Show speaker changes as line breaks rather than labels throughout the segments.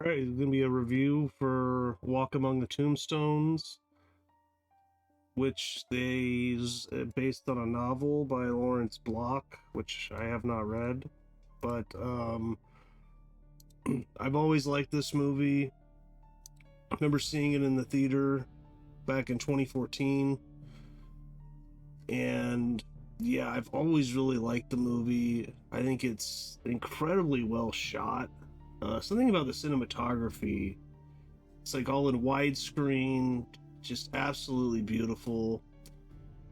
All right, it's going to be a review for Walk Among the Tombstones, which is based on a novel by Lawrence Block, which I have not read. But I've always liked this movie. I remember seeing it in the theater back in 2014. And yeah, I've always really liked the movie. I think it's incredibly well shot. Something about the cinematography. It's like all in widescreen, just absolutely beautiful.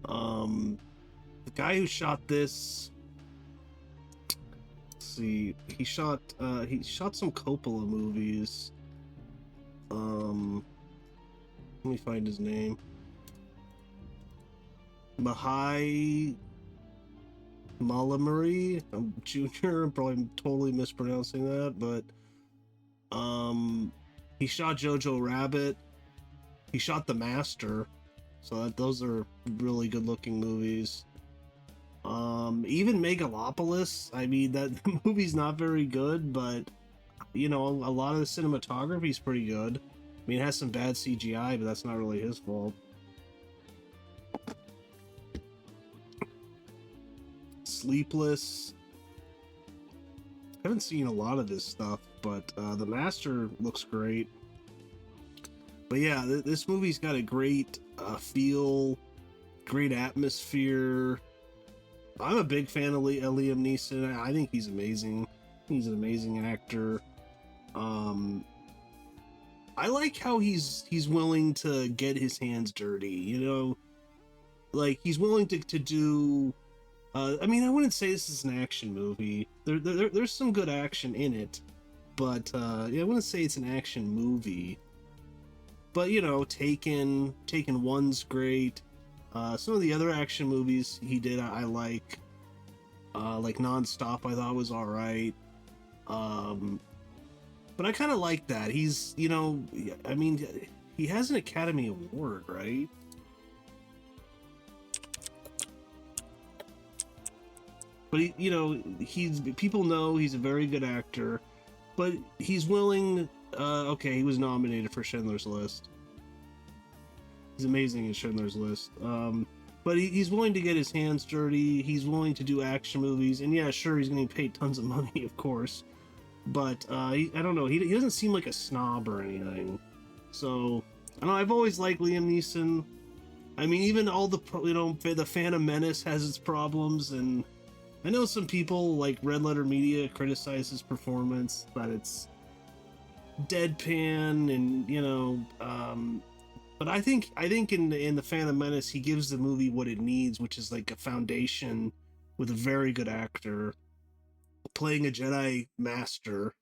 Um, the guy who shot this, let's see, he shot some Coppola movies. Let me find his name. Mahai Malamari Jr. I'm probably totally mispronouncing that, but he shot Jojo Rabbit. He shot The Master, so those are really good looking movies. Even Megalopolis. I mean, that movie's not very good, but a lot of the cinematography is pretty good. I mean, it has some bad CGI, but that's not really his fault. Sleepless. I haven't seen a lot of his stuff, but The Master looks great. But yeah, this movie's got a great feel, great atmosphere. I'm a big fan of Liam Neeson. I think he's amazing. He's an amazing actor. I like how he's willing to get his hands dirty. Like he's willing to do. I mean, I wouldn't say this is an action movie. There's some good action in it, but yeah, I wouldn't say it's an action movie. But Taken 1's great. Some of the other action movies he did, I like Nonstop. I thought was all right. But I kind of like that. He's, I mean, he has an Academy Award, right? But he's people know he's a very good actor, but he's willing. Okay, he was nominated for Schindler's List. He's amazing in Schindler's List. But he's willing to get his hands dirty. He's willing to do action movies, and yeah, sure, he's getting paid tons of money, of course. But I don't know. He doesn't seem like a snob or anything. So I don't know. I've always liked Liam Neeson. I mean, even all the the Phantom Menace has its problems, and I know some people like Red Letter Media criticize his performance, that it's deadpan, and but I think in the Phantom Menace he gives the movie what it needs, which is like a foundation with a very good actor playing a Jedi Master.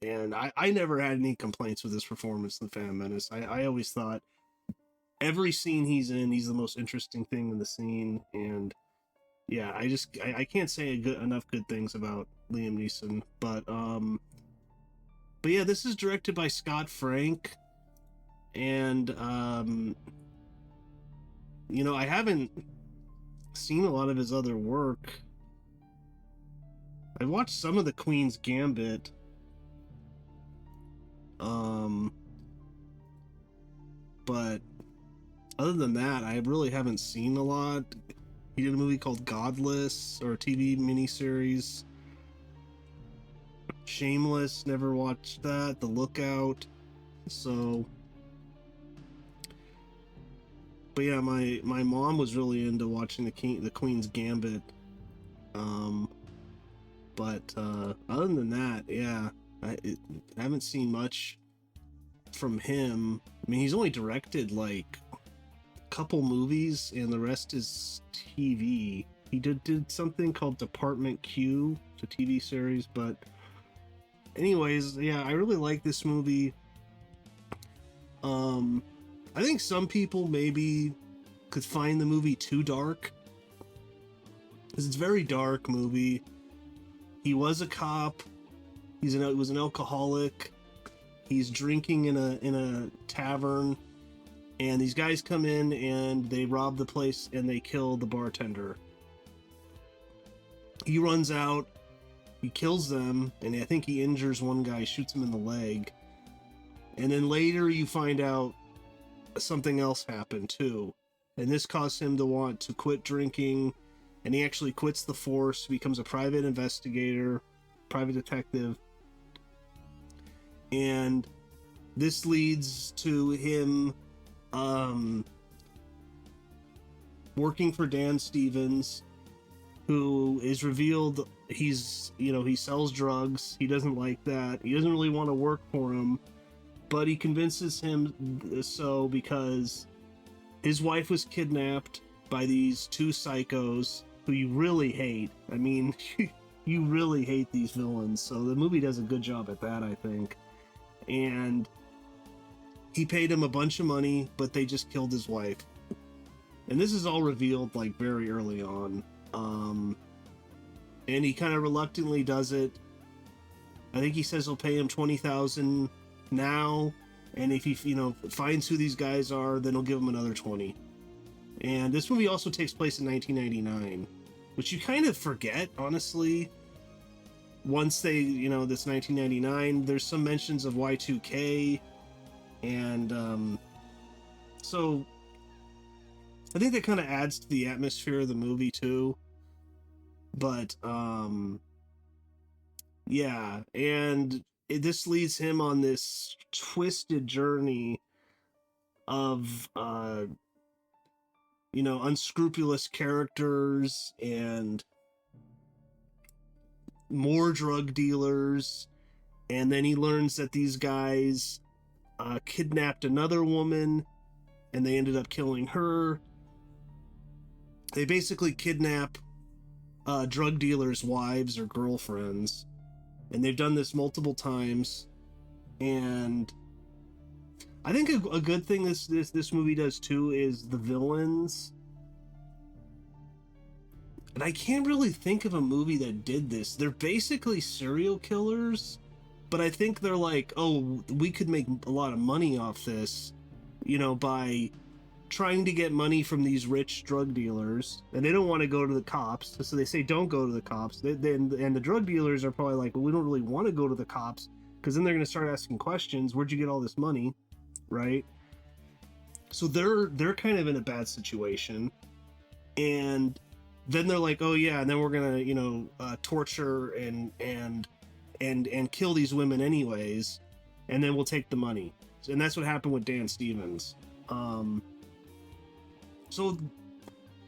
And I never had any complaints with his performance in the Phantom Menace. I always thought every scene he's in, he's the most interesting thing in the scene, and yeah, I can't say enough good things about Liam Neeson. But yeah, this is directed by Scott Frank, and I haven't seen a lot of his other work. I watched some of the Queen's Gambit. But other than that, I really haven't seen a lot. He did a movie called Godless, or a TV miniseries. Shameless, never watched that. The Lookout. So, but yeah, my mom was really into watching the Queen's Gambit. But other than that, yeah, I haven't seen much from him. I mean, he's only directed like a couple movies, and the rest is TV. He did something called Department Q, it's a TV series. But anyways, yeah, I really like this movie. I think some people maybe could find the movie too dark, because it's a very dark movie. He was a cop. He was an alcoholic. He's drinking in a tavern, and these guys come in and they rob the place and they kill the bartender. He runs out, he kills them, and I think he injures one guy, shoots him in the leg. And then later you find out something else happened too. And this caused him to want to quit drinking, and he actually quits the force, becomes a private investigator, private detective. And this leads to him working for Dan Stevens, who is revealed he sells drugs. He doesn't like that. He doesn't really want to work for him, but he convinces him so because his wife was kidnapped by these two psychos who you really hate. I mean, you really hate these villains. So the movie does a good job at that, I think. And he paid him a bunch of money, but they just killed his wife. And this is all revealed like very early on. And he kind of reluctantly does it. I think he says he'll pay him $20,000 now, and if he finds who these guys are, then he'll give him another 20. And this movie also takes place in 1999, which you kind of forget, honestly. Once they, this 1999, there's some mentions of Y2K, and so I think that kind of adds to the atmosphere of the movie too. But yeah, and this leads him on this twisted journey of unscrupulous characters and more drug dealers. And then he learns that these guys kidnapped another woman, and they ended up killing her. They basically kidnap drug dealers' wives or girlfriends, and they've done this multiple times. And I think a good thing this movie does too is the villains. And I can't really think of a movie that did this. They're basically serial killers, but I think they're like, oh, we could make a lot of money off this, by trying to get money from these rich drug dealers, and they don't want to go to the cops, so they say don't go to the cops. And the drug dealers are probably like, well, we don't really want to go to the cops, because then they're going to start asking questions. Where'd you get all this money, right? So they're kind of in a bad situation, and then they're like, oh yeah, and then we're gonna torture and kill these women anyways, and then we'll take the money. And that's what happened with Dan Stevens. So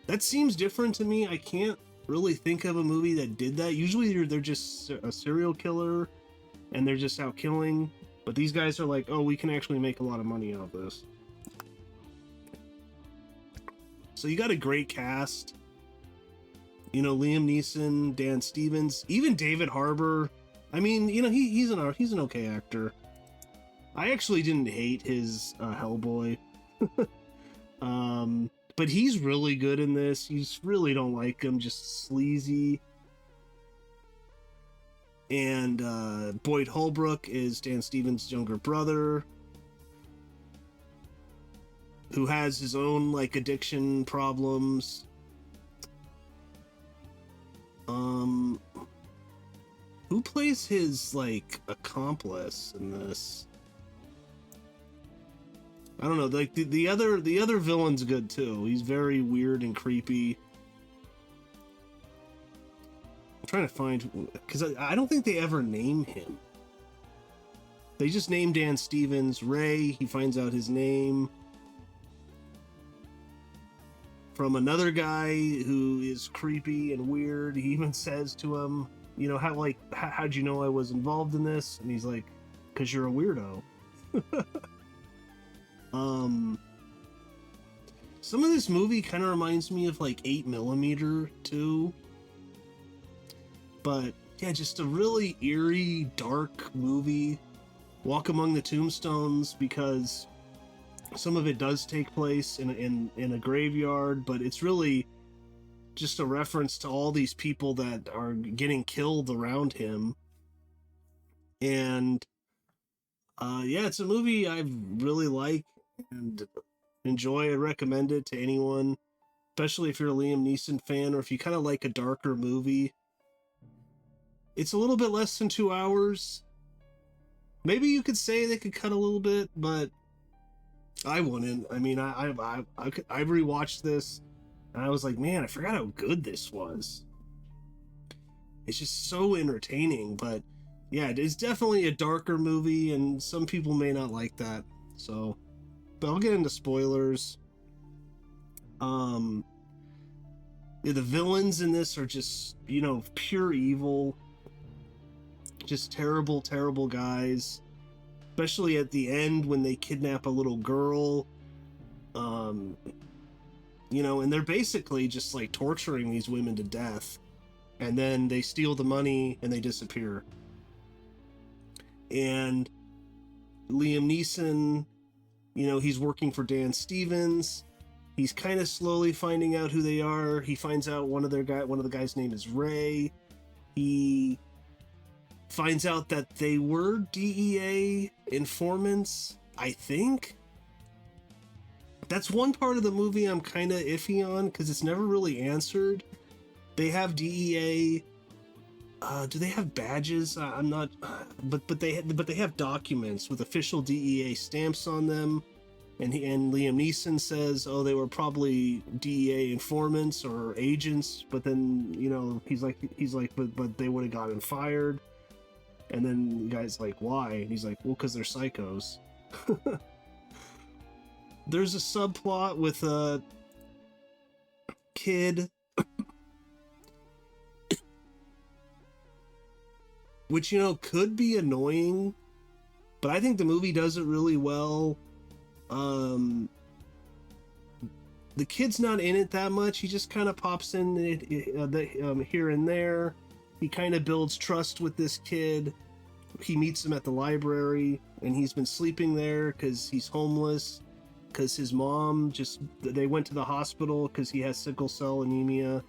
that seems different to me. I can't really think of a movie that did that. Usually they're just a serial killer and they're just out killing, but these guys are like, oh, we can actually make a lot of money out of this. So you got a great cast. Liam Neeson, Dan Stevens, even David Harbour. I mean, he's an okay actor. I actually didn't hate his Hellboy. But he's really good in this. You just really don't like him, just sleazy. And Boyd Holbrook is Dan Stevens' younger brother, who has his own addiction problems. Who plays his accomplice in this? I don't know. The other villain's good too. He's very weird and creepy. I'm trying to find, because I don't think they ever name him. They just name Dan Stevens Ray. He finds out his name from another guy who is creepy and weird. He even says to him, how'd you know I was involved in this? And he's like, 'cause you're a weirdo. Some of this movie kind of reminds me of 8mm too. But yeah, just a really eerie, dark movie. Walk Among the Tombstones, because some of it does take place in a graveyard, but it's really just a reference to all these people that are getting killed around him. And yeah, it's a movie I really like and enjoy. I recommend it to anyone, especially if you're a Liam Neeson fan, or if you kind of like a darker movie. It's a little bit less than 2 hours, Maybe you could say they could cut a little bit, but I wouldn't. I mean, I rewatched this, and I was like, man, I forgot how good this was. It's just so entertaining, but yeah, it is definitely a darker movie, and some people may not like that. So, but I'll get into spoilers. Um, yeah, the villains in this are just, pure evil, just terrible, terrible guys. Especially at the end when they kidnap a little girl. Um, and they're basically just like torturing these women to death. And then they steal the money and they disappear. And Liam Neeson, he's working for Dan Stevens. He's kind of slowly finding out who they are. He finds out one of the guys' name is Ray. He finds out that they were DEA informants, I think. That's one part of the movie I'm kind of iffy on because it's never really answered. They have DEA. Do they have badges? I'm not. But they have documents with official DEA stamps on them. And Liam Neeson says, oh, they were probably DEA informants or agents. But then he's like, but they would have gotten fired. And then the guy's like, why? And he's like, well, because they're psychos. There's a subplot with a kid, which, could be annoying, but I think the movie does it really well. The kid's not in it that much. He just kind of pops in here and there. He kind of builds trust with this kid. He meets him at the library, and he's been sleeping there because he's homeless, because his mom they went to the hospital because he has sickle cell anemia,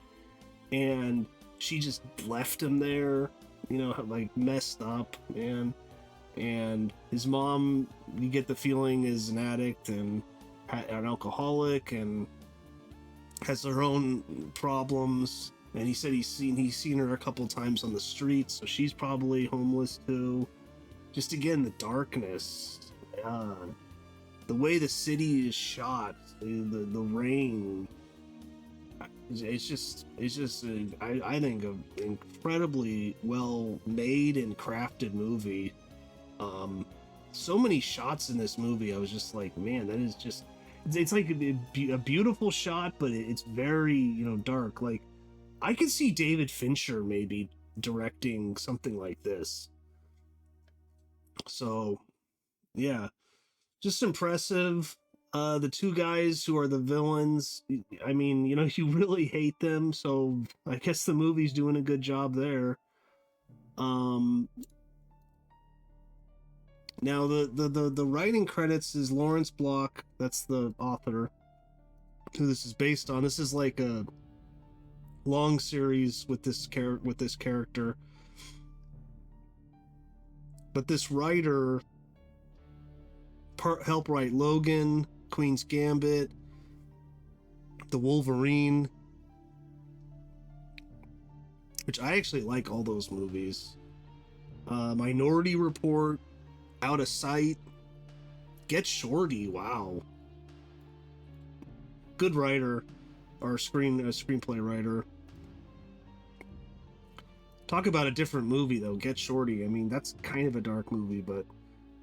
and she just left him there, like messed up, man. And his mom, you get the feeling, is an addict and an alcoholic and has her own problems. And he said he's seen her a couple times on the streets, so she's probably homeless too. Just again, the darkness, the way the city is shot, the rain. It's just I think an incredibly well made and crafted movie. So many shots in this movie, I was just like, man, that is just, it's like a beautiful shot, but it's very, dark. Like, I could see David Fincher maybe directing something like this. So, yeah, just impressive. The two guys who are the villains, I mean, you really hate them, so I guess the movie's doing a good job there. Now the writing credits is Lawrence Block. That's the author who this is based on. This is like a long series with this character. But this writer helped write Logan, Queen's Gambit, The Wolverine, which I actually like all those movies. Minority Report, Out of Sight, Get Shorty. Wow, good writer, or screenplay writer. Talk about a different movie though. Get Shorty. I mean, that's kind of a dark movie, but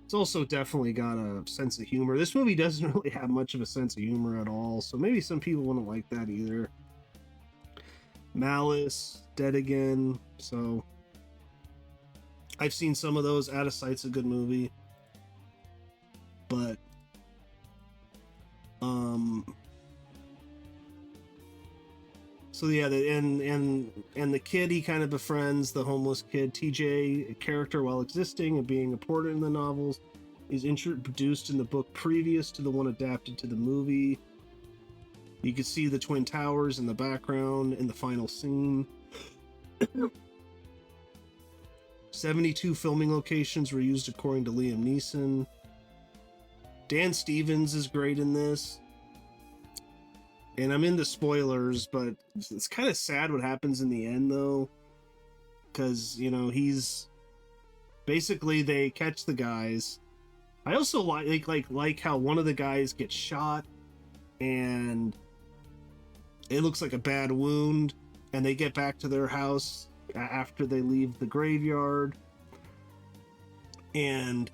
it's also definitely got a sense of humor. This movie doesn't really have much of a sense of humor at all, so maybe some people wouldn't like that either. Malice, Dead Again. So I've seen some of those. Out of Sight's a good movie, but so yeah, and the kid, he kind of befriends the homeless kid. TJ, a character while existing and being important in the novels, is introduced in the book previous to the one adapted to the movie. You can see the Twin Towers in the background in the final scene. 72 filming locations were used according to Liam Neeson. Dan Stevens is great in this. And I'm into spoilers, but it's kind of sad what happens in the end, though. Because, he's Basically, they catch the guys. I also like how one of the guys gets shot, and it looks like a bad wound, and they get back to their house after they leave the graveyard, and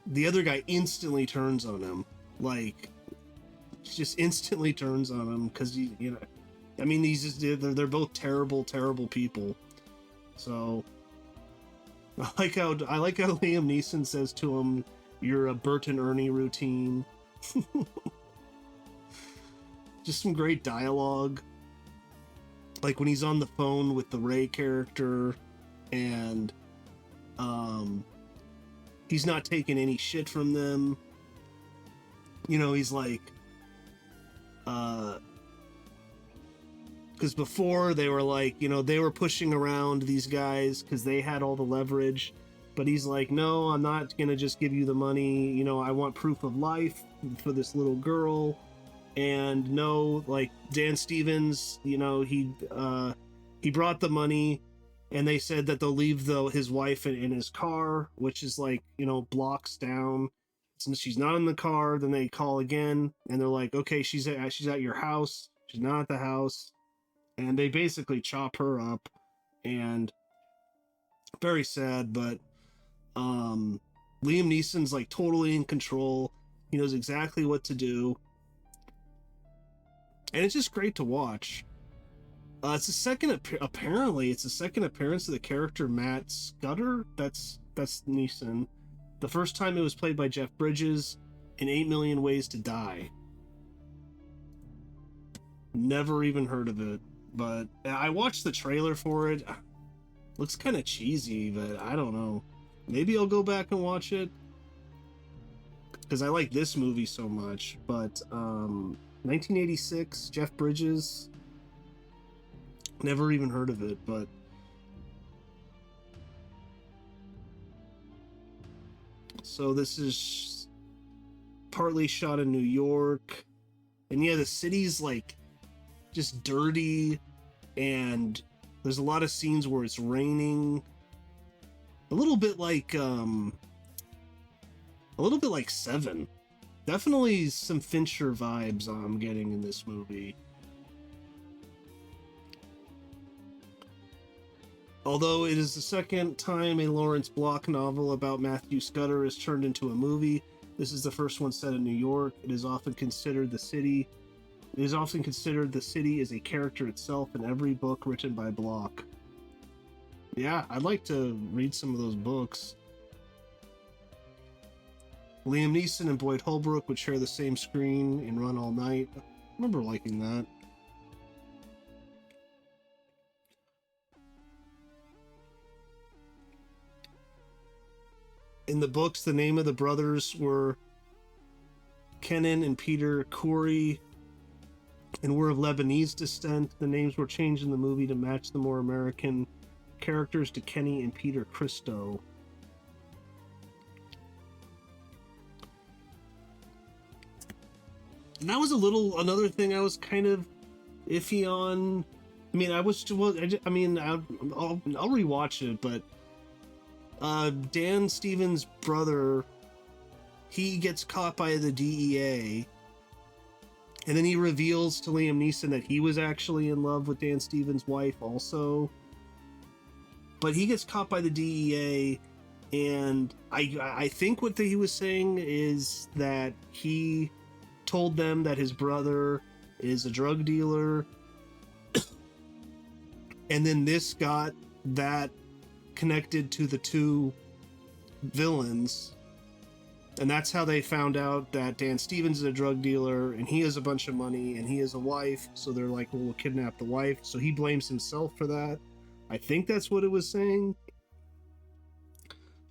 the other guy instantly turns on him, like just instantly turns on him because you know, I mean, they're both terrible people. So I like how Liam Neeson says to him, "You're a Bert and Ernie routine." Just some great dialogue. Like when he's on the phone with the Ray character, and he's not taking any shit from them. You know, he's like, because before they were like, you know, they were pushing around these guys because they had all the leverage, but he's like, no, I'm not gonna just give you the money. You know, I want proof of life for this little girl. And no, like Dan Stevens, you know, he brought the money, and they said that they'll leave his wife in his car, which is like, you know, blocks down. So she's not in the car. Then they call again, and they're like, okay, she's at your house. She's not at the house, and they basically chop her up, and very sad. But Liam Neeson's like totally in control. He knows exactly what to do. And it's just great to watch. It's apparently it's the second appearance of the character Matt Scudder. That's Neeson. The first time it was played by Jeff Bridges in 8 Million Ways to Die. Never even heard of it, but I watched the trailer for it. Looks kind of cheesy, but I don't know. Maybe I'll go back and watch it because I like this movie so much. But 1986, Jeff Bridges. Never even heard of it, but so this is partly shot in New York, and yeah, the city's like just dirty, and there's a lot of scenes where it's raining. A little bit like Seven. Definitely some Fincher vibes I'm getting in this movie. Although it is the second time a Lawrence Block novel about Matthew Scudder is turned into a movie, this is the first one set in New York. It is often considered the city is a character itself in every book written by Block. Yeah, I'd like to read some of those books. Liam Neeson and Boyd Holbrook would share the same screen in Run All Night. I remember liking that. In the books, the name of the brothers were Kenan and Peter Khoury, and were of Lebanese descent. The names were changed in the movie to match the more American characters to Kenny and Peter Christo. And that was another thing I was kind of iffy on. I mean, I'll rewatch it, but Dan Stevens' brother, he gets caught by the DEA, and then he reveals to Liam Neeson that he was actually in love with Dan Stevens' wife also. But he gets caught by the DEA, and I think what he was saying is that he told them that his brother is a drug dealer, and then this got that connected to the two villains, and that's how they found out that Dan Stevens is a drug dealer and he has a bunch of money and he has a wife, so they're like, well, we'll kidnap the wife, so he blames himself for that. I think that's what it was saying.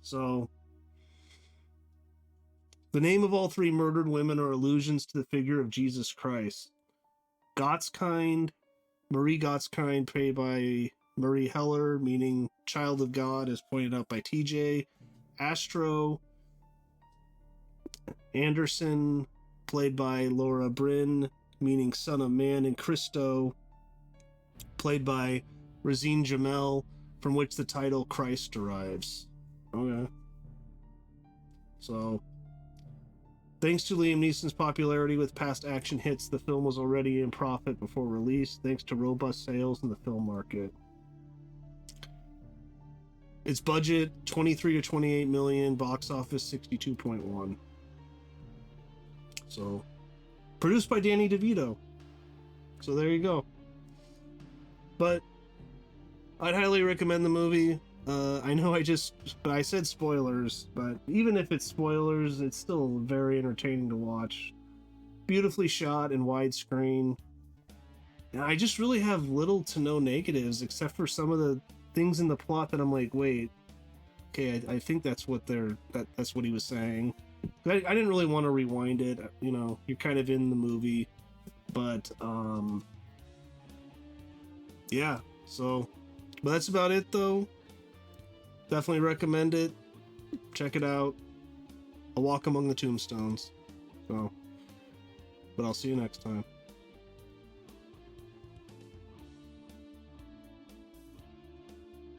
So the name of all three murdered women are allusions to the figure of Jesus Christ. Gottskind, Marie Gottskind, played by Marie Heller, meaning child of God, as pointed out by TJ. Astro Anderson, played by Laura Bryn, meaning son of man. And Christo, played by Razine Jamel, from which the title Christ derives. Okay. So, thanks to Liam Neeson's popularity with past action hits, the film was already in profit before release, thanks to robust sales in the film market. Its budget 23 to 28 million, box office 62.1. So, produced by Danny DeVito. So there you go. But I'd highly recommend the movie. I know I said spoilers, but even if it's spoilers, it's still very entertaining to watch. Beautifully shot in widescreen. And I just really have little to no negatives, except for some of the things in the plot that I'm like, wait, okay, I think that's what that's what he was saying. I didn't really want to rewind it. You know, you're kind of in the movie, but yeah. So, but that's about it, though. Definitely recommend it. Check it out. A Walk Among the Tombstones. So, but I'll see you next time.